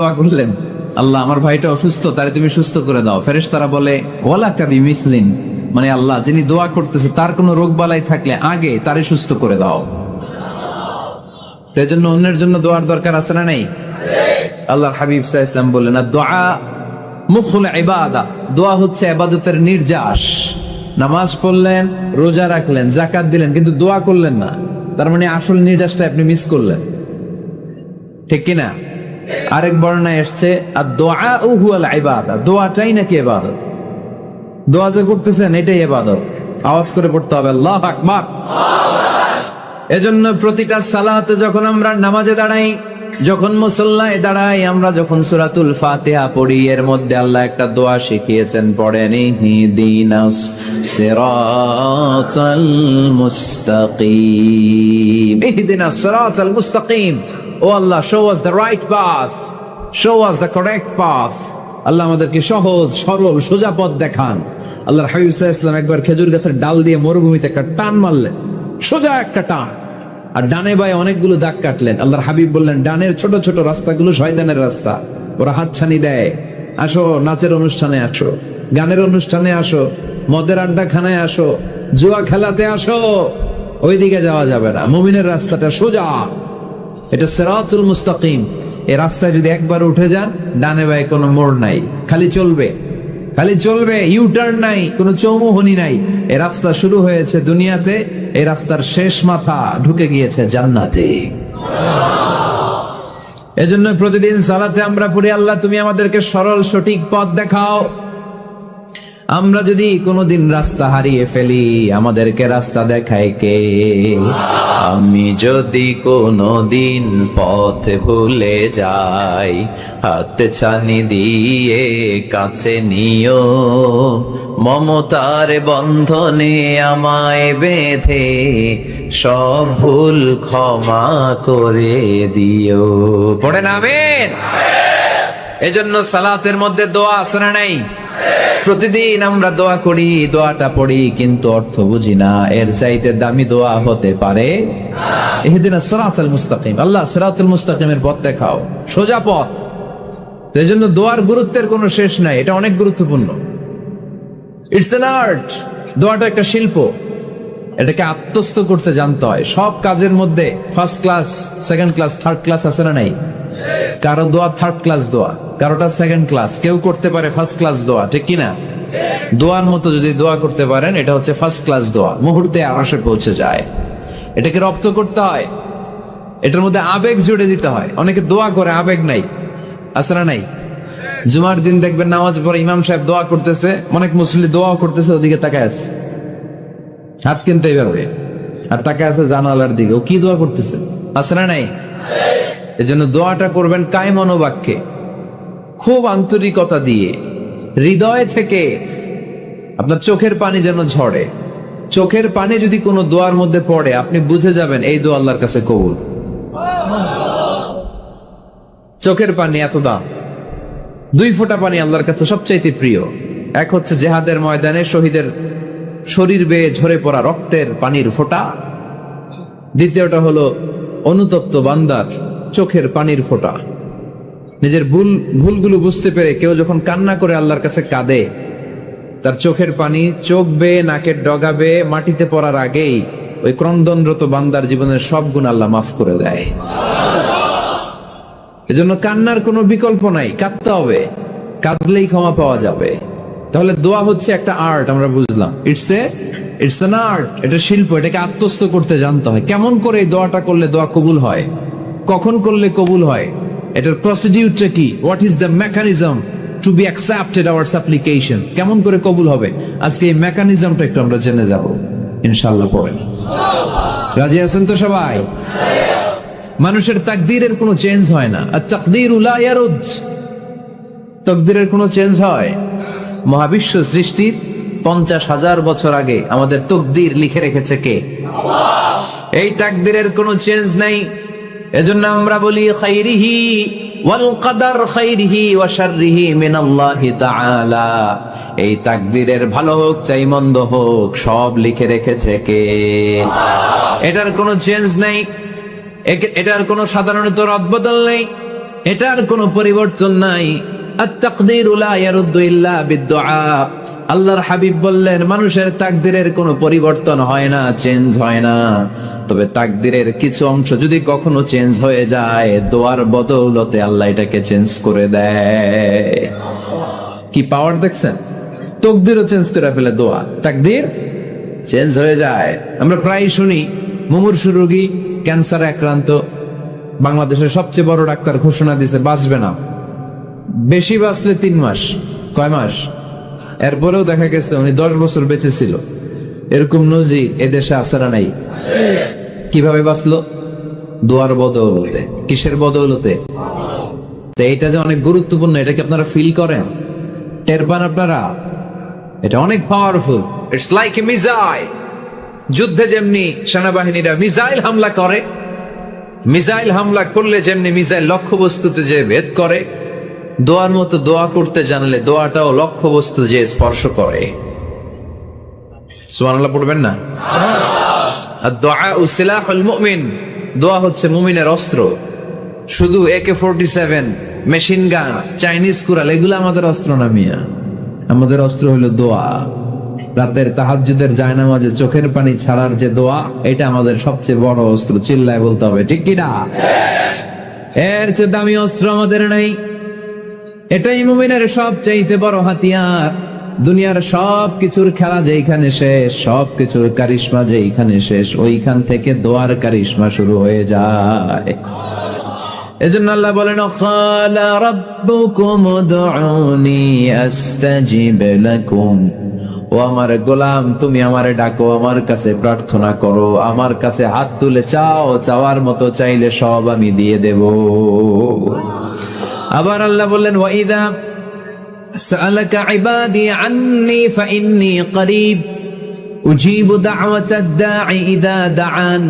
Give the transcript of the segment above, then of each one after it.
দোয়া করলেন, আল্লাহ আমার ভাইটা অসুস্থ, তারে তুমি সুস্থ করে দাও। ফেরেশতারা বলে ওয়ালাকা বিমিসলিন, মানে আল্লাহ যিনি দোয়া করতেছে তার কোনো রোগ বালাই থাকলে আগে তারে সুস্থ করে দাও। তাই জন্য অন্যের জন্য দোয়ার দরকার আছে না নাই? আল্লাহর হাবিব সাল্লাল্লাহু আলাইহি ওয়াসাল্লাম বললেন, দোয়া মুখুল ইবাদা, দোয়া হচ্ছে ইবাদতের নির্যাস। নামাজ পড়লেন, রোজা রাখলেন, যাকাত দিলেন, কিন্তু দোয়া করলেন না, তার মানে আসল নির্যাসটা আপনি মিস করলেন, ঠিক কিনা? আরেক বর্ণনায় এসছে আদ-দুআউ হুয়াল ইবাদা, দোয়াটাই নাকি ইবাদত। দোয়া যে করতেছেন এটাই ইবাদত। আওয়াজ করে পড়তে হবে আল্লাহু আকবার। এজন্য প্রতিটা সালাতে যখন আমরা নামাজে দাঁড়াই, যখন মুসল্লায় দাঁড়াই, আমরা যখন সূরাতুল ফাতিহা পড়ি, এর মধ্যে আল্লাহ একটা দোয়া শিখিয়েছেন, পড়েন ইহদিনাস সিরাতাল মুস্তাকিম, ইহদিনাস সিরাতাল মুস্তাকিম। ও আল্লাহ, show us the right path, show us the correct path। আল্লাহ আমাদেরকে সহজ সরল সোজা পথ দেখান। আল্লাহর হাবিব সাল্লাল্লাহু আলাইহি ওয়াসাল্লাম একবার খেজুর গাছের ডাল দিয়ে মরুভূমিতে একটা টান মারলেন, সোজা একটা টান, আর ডানে বায়ে অনেকগুলো দাগ কাটলেন। আল্লাহর হাবিব বললেন, ডানের ছোট ছোট রাস্তাগুলো শয়তানের রাস্তা, ওরা হাতছানি দেয়। আসো নাচের অনুষ্ঠানে আসো, গানের অনুষ্ঠানে আসো, মদের আড্ডা খানায় আসো, জুয়া খেলাতে আসো, ওইদিকে যাওয়া যাবে না। মুমিনের রাস্তাটা সোজা, এটা সিরাতুল মুস্তাকিম। এই রাস্তায় যদি একবার উঠে যান, ডানে বায়ে কোনো মোড় নাই, খালি চলবে, খালি চলবে, ইউটার্ন নাই, কোনো চৌমুহনী নাই। এই রাস্তা শুরু হয়েছে দুনিয়াতে, এই রাস্তার শেষ মাথা ঢুকে গিয়েছে জান্নাতে। এজন্য প্রতিদিন সালাতে আমরা পড়ি, আল্লাহ তুমি আমাদেরকে সরল সঠিক পথ দেখাও। আমরা যদি কোনোদিন রাস্তা হারিয়ে ফেলি, আমাদেরকে রাস্তা দেখায় কে? আমি যদি কোনোদিন পথ ভুলে যাই, হাত ছানি দিয়ে কাছে নিও, মমতার বন্ধনে আমায় বেঁধে সব ভুল ক্ষমা করে দিও। পড়েন আমিন। এজন্য সালাতের মধ্যে দোয়া আছে না নাই? প্রতিদিন আমরা দোয়া করি, দোয়াটা পড়ি, কিন্তু অর্থ বুঝি না। এর চাইতে দামি দোয়া হতে পারে ইহদিনাস সিরাতাল মুস্তাকিম, আল্লাহ সিরাতুল মুস্তাকিমের পথ দেখাও, সোজা পথ। এই জন্য দোয়ার গুরুত্বের কোনো শেষ নাই, এটা অনেক গুরুত্বপূর্ণ। It's an art. দোয়াটা একটা শিল্প, এটাকে আত্মস্থ করতে জানতে হয়। সব কাজের মধ্যে first class, second class, third class আছে না নাই? কারো দোয়া থার্ড ক্লাস দোয়া, কারোটা সেকেন্ড ক্লাস, কেউ করতে পারে ফার্স্ট ক্লাস দোয়া, ঠিক কিনা? দোয়ার মতো যদি দোয়া করতে পারেন, এটা হচ্ছে ফার্স্ট ক্লাস দোয়া, মুহূর্তে আরশে পৌঁছে যায়। এটাকে রপ্ত করতে হয়, এটার মধ্যে আবেগ জুড়ে দিতে হয়। অনেকে দোয়া করে আবেগ নাই, আছে না নাই? জুমার দিন দেখবেন নামাজ পড়ে ইমাম সাহেব দোয়া করতেছে, অনেক মুসল্লি দোয়াও করতেছে, ওদিকে তাকায় আছে, হাত কিনতে এইভাবে, আর তাকায় আছে জানালার দিকে, ও কি দোয়া করতেছে, আছে না নাই? এজন্য দোয়াটা করবেন কায় মনোবাক্যে, খুব আন্তরিকতা দিয়ে, হৃদয় থেকে। আপনার চোখের পানি যেন ঝরে। চোখের পানি যদি কোনো দোয়ার মধ্যে পড়ে, আপনি বুঝে যাবেন এই দোয়া আল্লাহর কাছে কবুল। চোখের পানি এত দাম। দুই ফোঁটা পানি আল্লাহর কাছে সবচাইতে প্রিয়। এক হচ্ছে জিহাদের ময়দানে শহীদের শরীর বেয়ে ঝরে পড়া রক্তের পানির ফোঁটা, দ্বিতীয়টা হলো অনুতপ্ত বান্দার চোখের পানির ফোঁটা। নিজের ভুলগুলো বুঝতে পেরে কেউ যখন কান্না করে আল্লাহর কাছে কাঁদে, তার চোখের পানি চোখ বেয়ে নাকের ডগা বেয়ে মাটিতে পড়ার আগেই ওই ক্রন্দনরত বান্দার জীবনের সব গুণ আল্লাহ মাফ করে দেয়। এজন্য কান্নার কোনো বিকল্প নাই, কাঁদতে হবে, কাঁদলেই ক্ষমা পাওয়া যাবে। তাহলে দোয়া হচ্ছে একটা আর্ট, আমরা বুঝলাম। ইটস অ্যান আর্ট, এটা শিল্প, এটাকে আত্মস্থ করতে জানতে হয়। কেমন করে এই দোয়াটা করলে দোয়া কবুল হয়, কখন করলে কবুল হয়, এটার প্রসিডিউরটা কি, what is the mechanism two be accepted hour সাপ্লিকেশন, কেমন করে কবুল হবে, আজকে এই মেকানিজমটা একটু আমরা জেনে যাব ইনশাআল্লাহ। পড়েন, রাজি আছেন তো সবাই? মানুষের তাকদীরের কোনো চেঞ্জ হয় না। আত-তাকদীরু লা ইয়ারুদ, তাকদীরের কোনো চেঞ্জ হয়? মহাবিশ্ব সৃষ্টির 50,000 বছর আগে আমাদের তাকদীর লিখে রেখেছে কে? আল্লাহ। এই তাকদীরের কোনো চেঞ্জ নাই। এজন্য আমরা বলি খাইরিহি ওয়াল কদর, খাইরিহি ওয়া শাররিহি মিনাল্লাহি তাআলা। এই তাকদীরের ভালো হোক চাই মন্দ হোক, সব লিখে রেখেছে কে? আল্লাহ। এটার কোনো চেঞ্জ নাই, এটার কোনো সাধারণত রদবদল নেই। এটার কোনো পরিবর্তন নাই। আত-তাকদীরু লা ইয়ারুদ্দু ইল্লা বিদ-দুআ। আল্লাহর হাবিব বললেন, মানুষের তাকদীরের কোনো পরিবর্তন হয় না, চেঞ্জ হয় না। তবে তাকদীরের কিছু অংশ যদি কখনো চেঞ্জ হয়ে যায়, দোয়ার বদৌলতে আল্লাহ এটাকে চেঞ্জ করে দেয়। কি পাওয়ার দেখছেন? তকদীরও চেঞ্জ করে ফেলে দোয়া, তাকদীর চেঞ্জ হয়ে যায়। আমরা প্রায় শুনি মুমূর্ষু রোগী, ক্যান্সারে আক্রান্ত, বাংলাদেশের সবচেয়ে বড় ডাক্তার ঘোষণা দিয়েছে বাঁচবে না, বেশি বাঁচলে 3 মাস। কয় মাস? এরপরেও দেখা গেছে উনি 10 বছর বেঁচে ছিল। এরকম নজির এদেশে আছে না নাই? কিভাবে বাঁচলো? দোয়ার বদৌলতে। কিসের বদৌলতে? তো এইটা যে অনেক গুরুত্বপূর্ণ, এটা কি আপনারা ফিল করেন, টের পান আপনারা? এটা অনেক powerful. It's like a missile. যুদ্ধে যেমনি সেনাবাহিনীরা মিসাইল হামলা করে, মিসাইল হামলা করলে যেমনি মিসাইল লক্ষ্যবস্তুতে যে ভেদ করে, দোয়ার মতো দোয়া করতে জানলে দোয়াটাও লক্ষ্যবস্তু যে স্পর্শ করে। সুবহানাল্লাহ পড়বেন না? আদ-দুআউ সিলাহুল মুমিন। দোয়া হচ্ছে মুমিনের অস্ত্র। শুধু AK-47, machine gun, Chinese Corel এগুলো আমাদের অস্ত্র না মিয়া। আমাদের অস্ত্র হলো দোয়া। রাতের তাহাজ্জুদের জায়নামাজে চোখের পানি ছাড়ার যে দোয়া, এটা আমাদের সবচেয়ে বড় অস্ত্র। চিল্লায় বলতে হবে, ঠিক কি না? এর চেয়ে দামি অস্ত্র আমাদের নাই। এটাই মুমিনের সবচাইতে বড় হাতিয়ার। দুনিয়ার সব কিছুর খেলা যেখানে শেষ, সব কিছুর কারিশমা যেখানে শেষ, ওইখান থেকে দোয়ার কারিশমা শুরু হয়ে যায়। এজন্য আল্লাহ বলেন, ক্বালা রাব্বুকুম উদউনি আস্তাজিব লাকুম। ও আমার গোলাম, তুমি আমারে ডাকো, আমার কাছে প্রার্থনা করো, আমার কাছে হাত তুলে চাও, চাওয়ার মতো চাইলে সব আমি দিয়ে দেব। আবার আল্লাহ বললেন, ওয়া ইযা সাআলাকা ইবাদি আন্নী ফাইন্নী করিব উজিবু দাওয়াতাদ দাঈ ইযা দাআন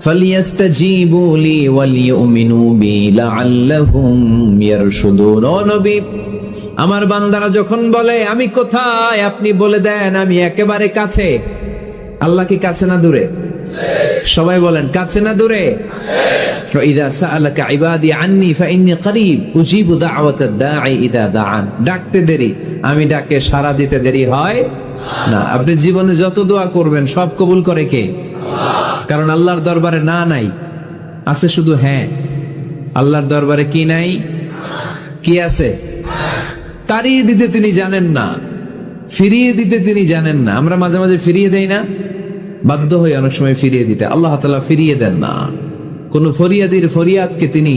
ফালইস্তাজিবু লি ওয়ালিউমিনু বি লাআল্লাহুম ইয়ারশুদুন। ও নবী, আমার বান্দারা যখন বলে আমি কোথায়, আপনি বলে দেন আমি একেবারে কাছে। আল্লাহ কি কাছে না দূরে? সবাই বলেন, কাছে না দূরে? ইযা সাআলাকা ইবাদি আন্নী ফাইন্নী করিব উজিবু দাওয়াতাদ দাঈ ইযা দাআন। ডাকতে দেরি, আমি ডাকে সাড়া দিতে দেরি হয় না। আপনি জীবনে যত দোয়া করবেন সব কবুল করে কে? কারণ আল্লাহর দরবারে না নাই, আছে শুধু হ্যাঁ। আল্লাহর দরবারে কি নাই? কি আছে? তাড়িয়ে দিতে তিনি জানেন না, ফিরিয়ে দিতে তিনি জানেন না। আমরা মাঝে মাঝে ফিরিয়ে দেই না, বাধ্য হই অনেক সময় ফিরিয়ে দিতে। আল্লাহ তাআলা ফিরিয়ে দেন না। কোন ফরিয়াদির ফরিয়াদকে তিনি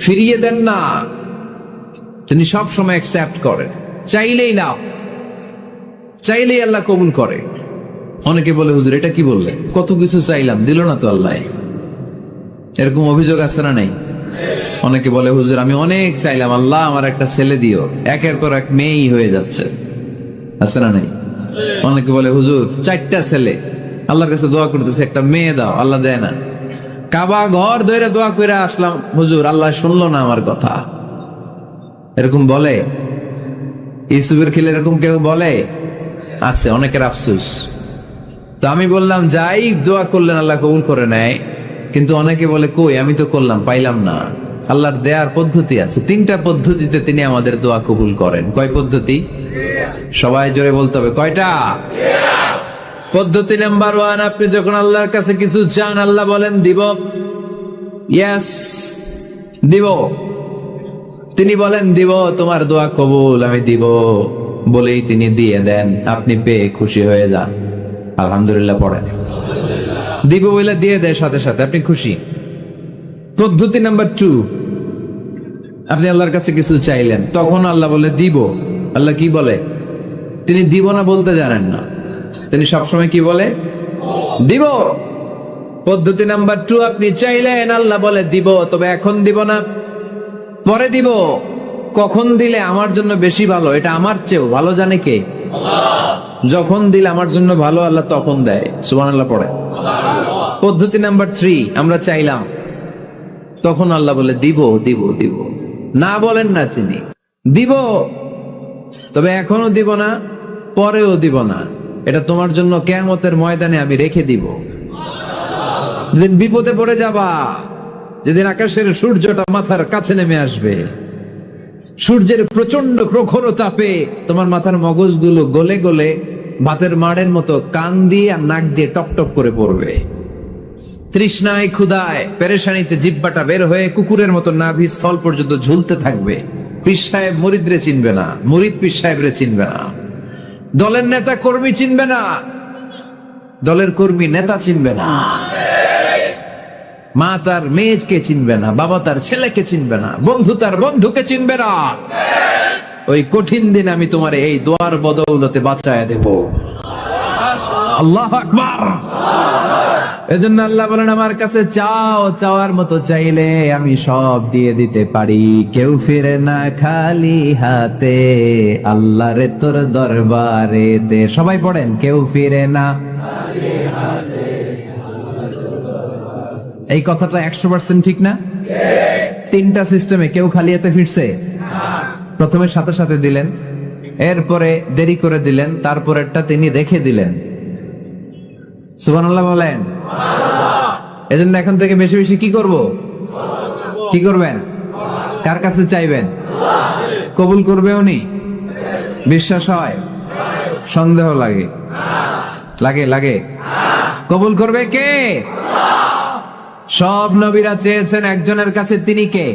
ফিরিয়ে দেন না, তিনি সব সময় অ্যাকসেপ্ট করেন। চাইলেই না, চাইলেই আল্লাহ কবুল করে। অনেকে বলে, হুজুর এটা কি বললেন, কত কিছু চাইলাম দিল না তো আল্লাহ। এরকম অভিযোগ আছে না নাই? অনেকে বলে, হুজুর আমি অনেক চাইলাম, আল্লাহ আমার একটা ছেলে দিও, একের পর এক মেয়েই হয়ে যাচ্ছে। আছে না নাই? অনেকে বলে, হুজুর 4টা ছেলে, আল্লাহর কাছে দোয়া করতেছে একটা মেয়ে দাও, আল্লাহ দেয় না। কাবা ঘর ধরে দোয়া করে আসলাম, হুজুর আল্লাহ শুনলো না আমার কথা। এরকম বলে? ইউসুফের খিলে এরকম কেউ বলে? আছে, অনেকের আফসোস। তো আমি বললাম, যাই দোয়া করলেন আল্লাহ কবুল করে নেয়, কিন্তু অনেকে বলে কই আমি তো করলাম পাইলাম না। আল্লাহর দেয়ার পদ্ধতি আছে, 3টা পদ্ধতিতে তিনি আমাদের দোয়া কবুল করেন। কয় পদ্ধতি? সবাই জোরে বলতে হবে, কয়টা? পদ্ধতি নাম্বার 1, আপনি যখন আল্লাহর কাছে কিছু চান আল্লাহ বলেন দিব, ইয়েস দিব। তিনি বলেন দিব, তোমার দোয়া কবুল, আমি দিব বলেই তিনি দিয়ে দেন। আপনি পেয়ে খুশি হয়ে যান, আলহামদুলিল্লাহ পড়েন। দিব বলে দিয়ে দেয় সাথে সাথে, আপনি খুশি। পদ্ধতি নাম্বার 2, আপনি আল্লাহর কাছে কিছু চাইলেন, তখন আল্লাহ বলে দিব। আল্লাহ কি বলে? তিনি দিব না বলতে জানেন না, তিনি সবসময় কি বলে? দিব। পদ্ধতি নাম্বার 2, আপনি চাইলেন, আল্লাহ বলে দিব, তবে এখন দিব না, পরে দিব। কখন দিলে আমার জন্য বেশি ভালো, এটা আমার চেয়েও ভালো জানে কে? যখন দিলে আমার জন্য ভালো আল্লাহ তখন দেয়। সুবহানাল্লাহ পড়ে। পদ্ধতি নাম্বার 3, আমরা চাইলাম, তখন আল্লাহ বলে দিব দিব দিব, না বলেন না তিনি দিব, তবে এখনো দিব না, পরেও দিব না, এটা তোমার জন্য কিয়ামতের ময়দানে আমি রেখে দিব। বিপদে পড়ে যাবা, যেদিন আকাশের সূর্যটা মাথার কাছে নেমে আসবে, সূর্যের প্রচন্ড প্রখর তাপে তোমার মাথার মগজগুলো গলে গলে ভাতের মাড়ের মতো কান দিয়ে আর নাক দিয়ে টপ টপ করে পড়বে। তৃষ্ণায় ক্ষুধায় পেরেশানিতে জিহ্বাটা বের হয়ে কুকুরের মতো নাভি স্থল পর্যন্ত ঝুলতে থাকবে। পীর সাহেব মুরিদরে চিনবে না, মুরিদ পীর সাহেবরে চিনবে না, দলের নেতা কর্মী চিনবে না, দলের কর্মী নেতা চিনবে না, মা তার মেয়েকে চিনবে না, বাবা তার ছেলেকে চিনবে না, বন্ধু তার বন্ধুকে চিনবে না। ওই কঠিন দিন আমি তোমার এই দোয়ার বদৌলতে বাঁচায় দেব। আল্লাহু আকবার। এজন্য আল্লাহ বলেন, আমার কাছে চাও, চাওয়ার মতো চাইলে আমি সব দিয়ে দিতে পারি। কেউ ফিরে না খালি হাতে, আল্লাহরে তোর দরবারেতে। সবাই পড়েন, কেউ ফিরে না। এই কথাটা 100% ঠিক না? তিনটা সিস্টেমে কেউ খালি হাতে ফিরছে? প্রথমে সাথে সাথে দিলেন, এরপরে দেরি করে দিলেন, তারপরেরটা তিনি রেখে দিলেন। সুবহানাল্লাহ বলেন। এজন্য এখন থেকে বেশি বেশি কি করব? কি করবেন? কার কাছে চাইবেন? কবুল করবে উনি? বিশ্বাস হয়? সন্দেহ লাগে? লাগে লাগে? কবুল করবে কে? সব নবীরা চেয়েছেন একজনের কাছে, তিনি কে?